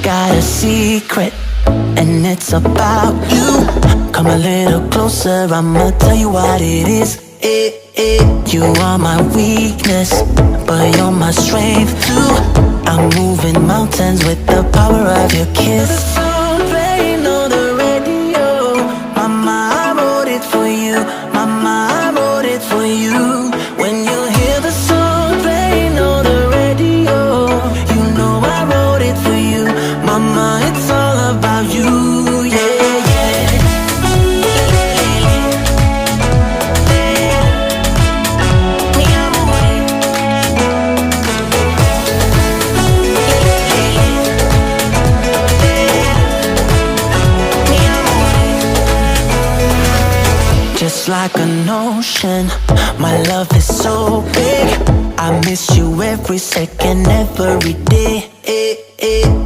got a secret, and it's about you. Come a little closer, I'ma tell you what it is. You are my weakness, but you're my strength too. I'm moving mountains with the power of your kiss. The song playing on the radio, mama, I wrote it for you. Mama, I wrote it for you. When you hear the song playing on the radio, you know I wrote it for you. Mama, it's all about you, yeah, yeah. Just like an ocean, my love is so big. I miss you every second, every day.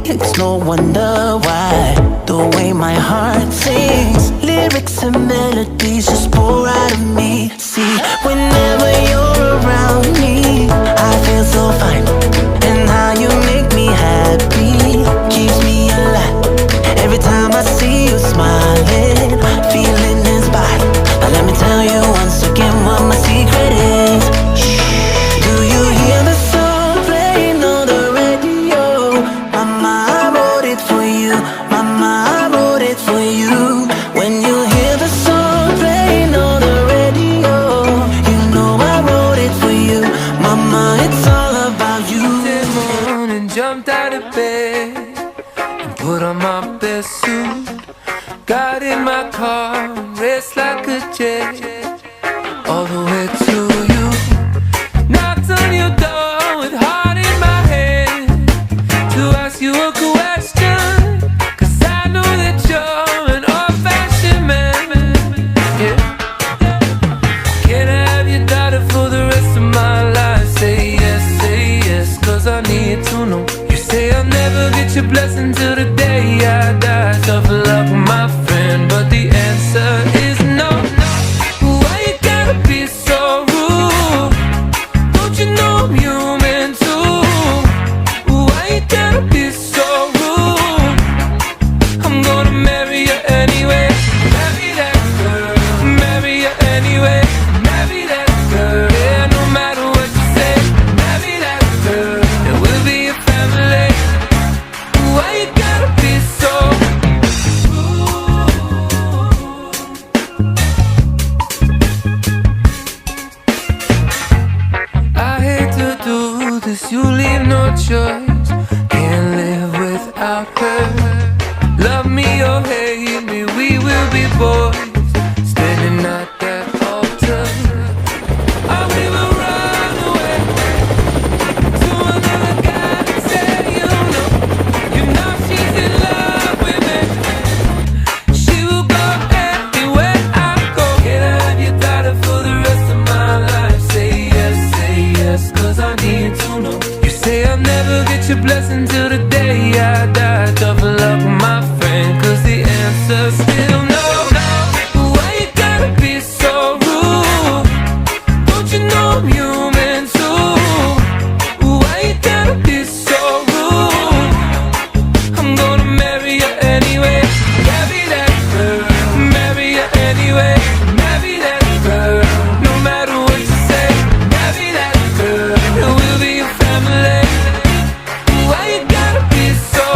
It's no wonder why the way my heart sings, lyrics and melodies just pour out of me. See, whenever you're around me, I feel so fine. And how you make me happy keeps me alive. Every time I see you smiling, feeling inspired. Now let me tell you once again what my secret is. Do you hear the song playing on the radio? Mama, I wrote it for you. Mama, I wrote it for you. When you hear the song playing on the radio, you know I wrote it for you. Mama, it's all about you. That morning, jumped out of bed and put on my best suit. Got in my car, raced like a jet all the way to you. Knocked on your door with heart in my hand to ask you a question, 'cause I know that you're an old-fashioned man, yeah. Can I have your daughter for the rest of my life? Say yes, 'cause I need to know. You say I'll never get your blessing till the day I die. Tough luck, my friend, but the answer is no. Why you gotta be so rude? Don't you know I'm human too? Why you gotta be so rude? I'm gonna marry you anyway. Marry that girl. Marry you anyway. Marry that girl. Yeah, no matter what you say. Marry that girl, and we'll be a family. Why you gotta be so rude? I hate to do this, you leave no choice. Can't live without her. Love me or hate me, we will be boys, standing at that altar. I will run away to another guy and say, you know she's in love with me. She will go anywhere I go. Can I have your daughter for the rest of my life? Say yes, 'cause I need to know. You say I'll never get your blessing till the day I die. Tough luck, my friend, 'cause the answer's still no. Why you gotta be so rude? Don't you know I'm human too? Why you gotta be so rude? I'm gonna marry you anyway. Marry that girl. Marry you anyway. Marry that girl. No matter what you say. Marry that girl, and we'll be a family. Why you gotta be so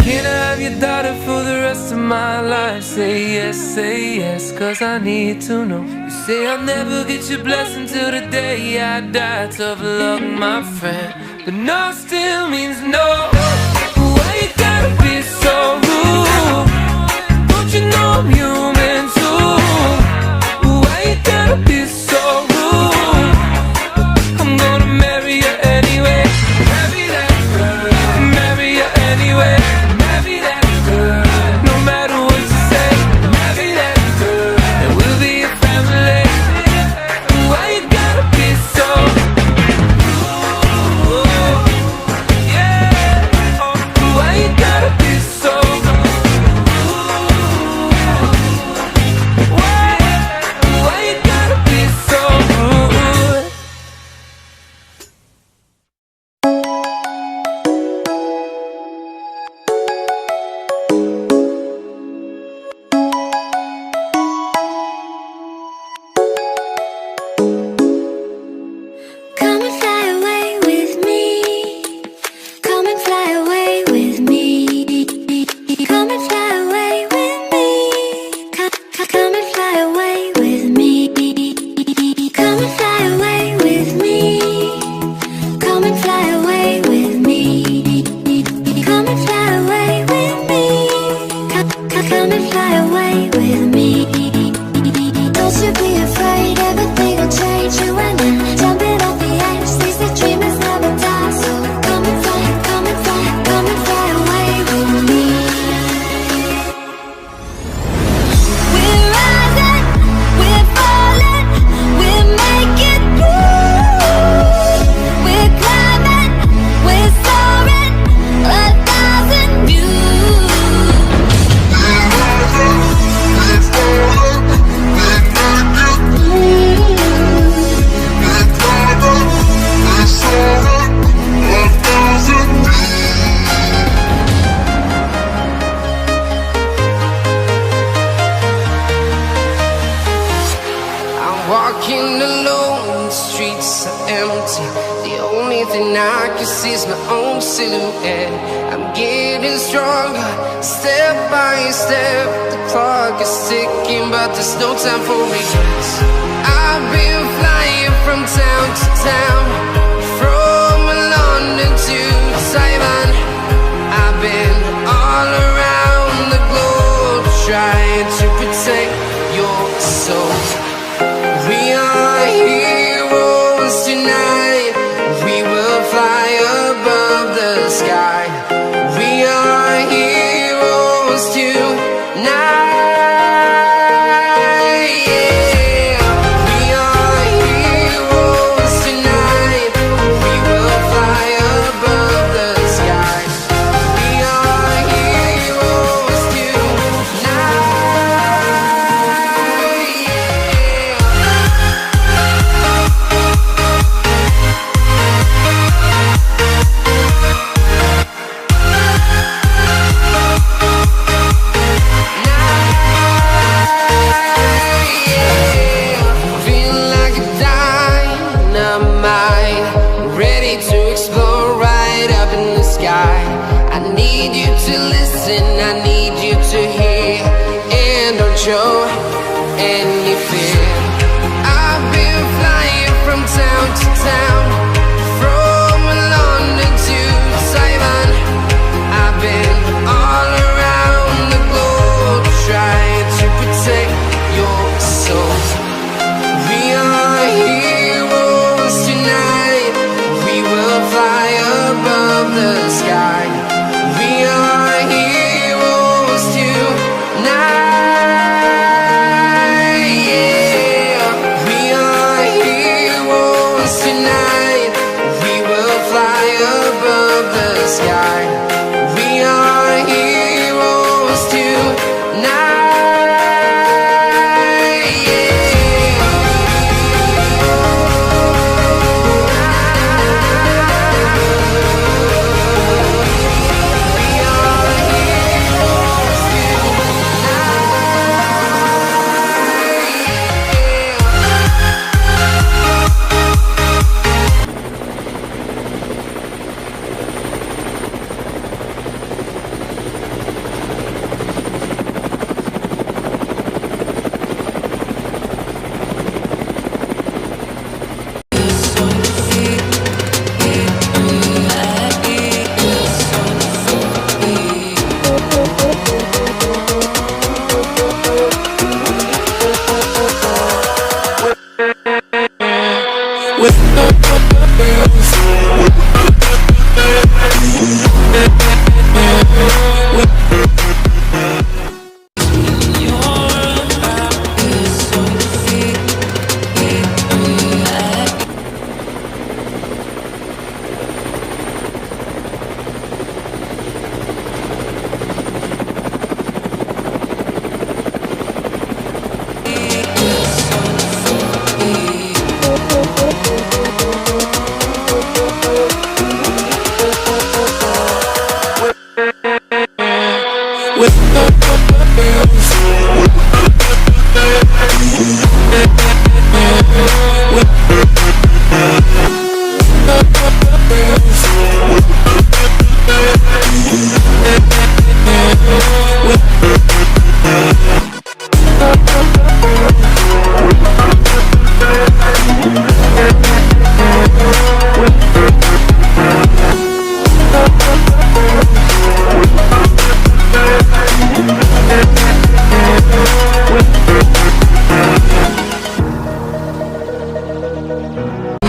Can I have your daughter for the rest of my life? Say yes, 'cause I need to know. You say I'll never get your blessing till the day I die. Tough luck, my friend, but no still means no. Why you gotta be so rude? Don't you know I'm human too? Why you gotta be so rude? I'm gonna marry you anyway. Marry that girl. Marry you anyway. Marry that girl. No matter what you say. Come and fly away with me. Come and fly away with me. Come and fly away with me. Come and fly away with me. Don't you be afraid, everything will change. You and I, jumping off the edge. These the dreamers never die. So come and fly, come and fly, come and fly away with me. We're rising, we're falling, we're making through. We're climbing, we're soaring, 1,000 views. Walking alone, the streets are empty. The only thing I can see is my own silhouette. I'm getting stronger, step by step. The clock is ticking, but there's no time for regrets. I've been flying from town to town, from London to Taiwan. I've been all around the globe, trying to protect your soul. We are heroes tonight. We will fly above the sky. We are heroes tonight. Yeah. We are heroes tonight. We will fly above the sky. We are heroes tonight. Show any fear. I've been flying from town to town, from London to Taiwan. I've been all around the globe, trying to protect your soul. We are heroes tonight. We will fly above the sky. We are heroes tonight. Sky. We are heroes tonight.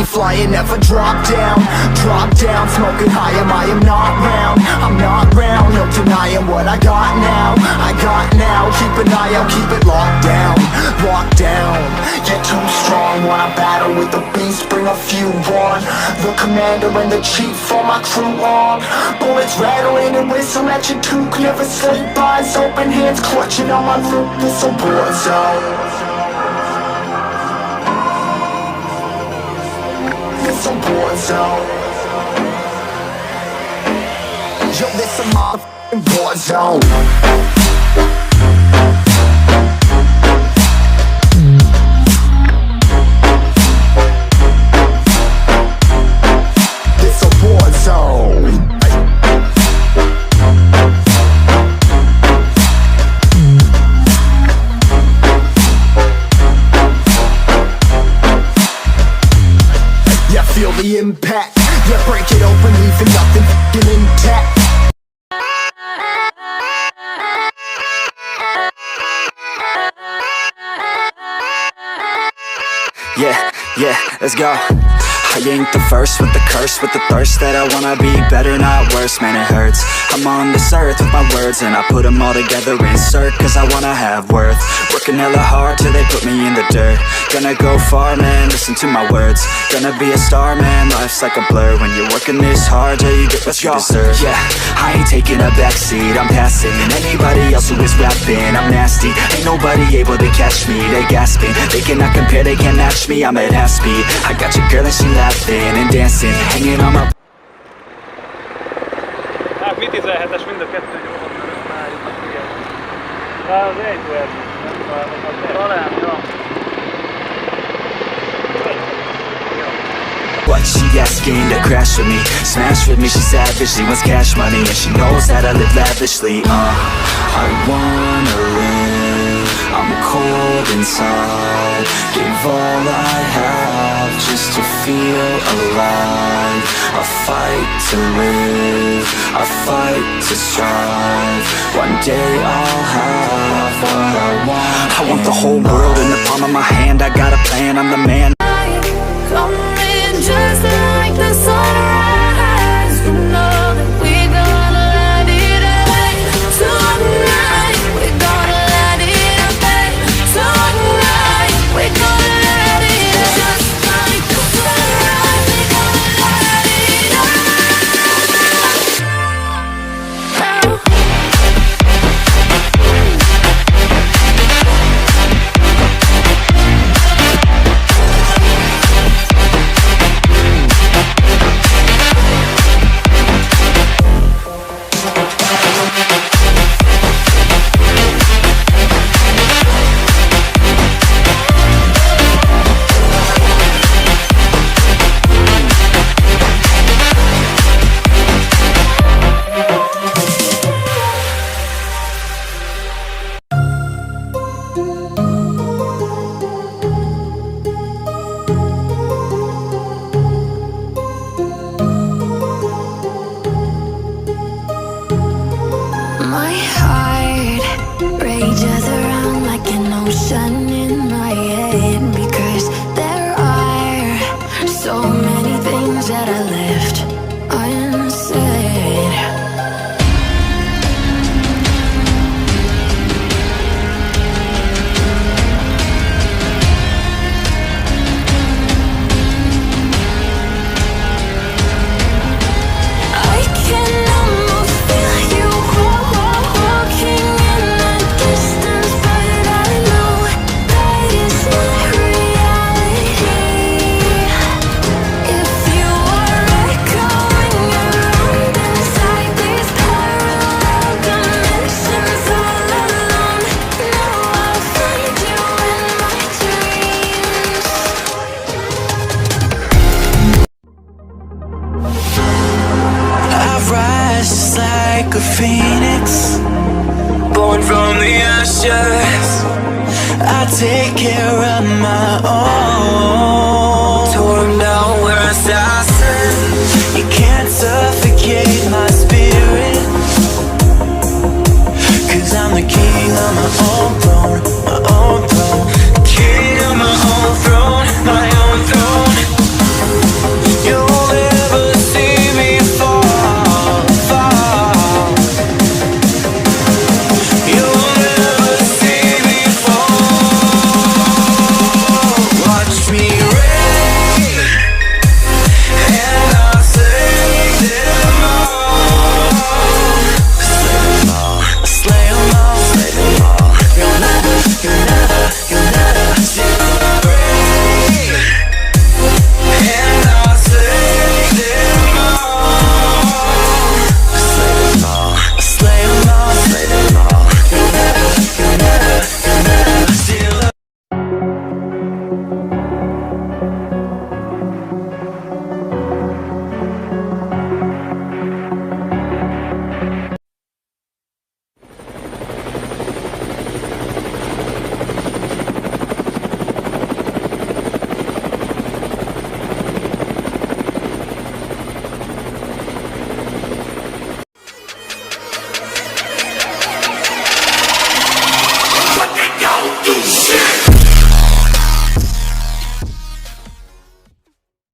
me flying, never drop down. Drop down, smoking high, I am not round. I'm not round, no denying what I got now. I got now, keep an eye out, keep it locked down. Locked down, you're too strong. When I battle with the beast, bring a few on. The commander and the chief for my crew on. Bullets rattling and whistle at your toque. Never sleep, eyes open, hands clutching on my loop. This a war zone. It's a war zone. Yo, this a motherfucking war zone. It's a war zone. Yeah, feel the impact. Yeah, break it open, leaving nothing f***ing intact. Yeah, let's go. I ain't the first with the curse, with the thirst that I wanna be better, not worse, man it hurts. I'm on this earth with my words and I put them all together, insert, cause I wanna have worth. Working hella hard till they put me in the dirt. Gonna go far, man, listen to my words. Gonna be a star, man, life's like a blur. When you're working this hard till you get what you deserve. Yeah, I ain't taking a backseat, I'm passing anybody else who is rapping. I'm nasty, ain't nobody able to catch me. They gasping, they cannot compare, they can't match me. I'm at half speed, I got your girl and she laughing and dancing, hanging on my... Hát mit 17-es mind a kettő nyomon, mert már itt ilyen. Az egy volt, nem talán, ja. What, she asking to crash with me, smash with me, she savage, she wants cash money and she knows that I live lavishly. I wanna live, I'm cold inside, give all I have just to feel alive. I fight to live, I fight to strive, one day I'll have what I want. I want the whole world in the palm of my hand, I got a plan, I'm the man. Coming just like the sunrise. You know that we're gonna light it up tonight. We're gonna light it up tonight. We're gonna light it up just like the sunrise. We're gonna light it up now. My heart rages around like an ocean in my head, because there are so many things that I left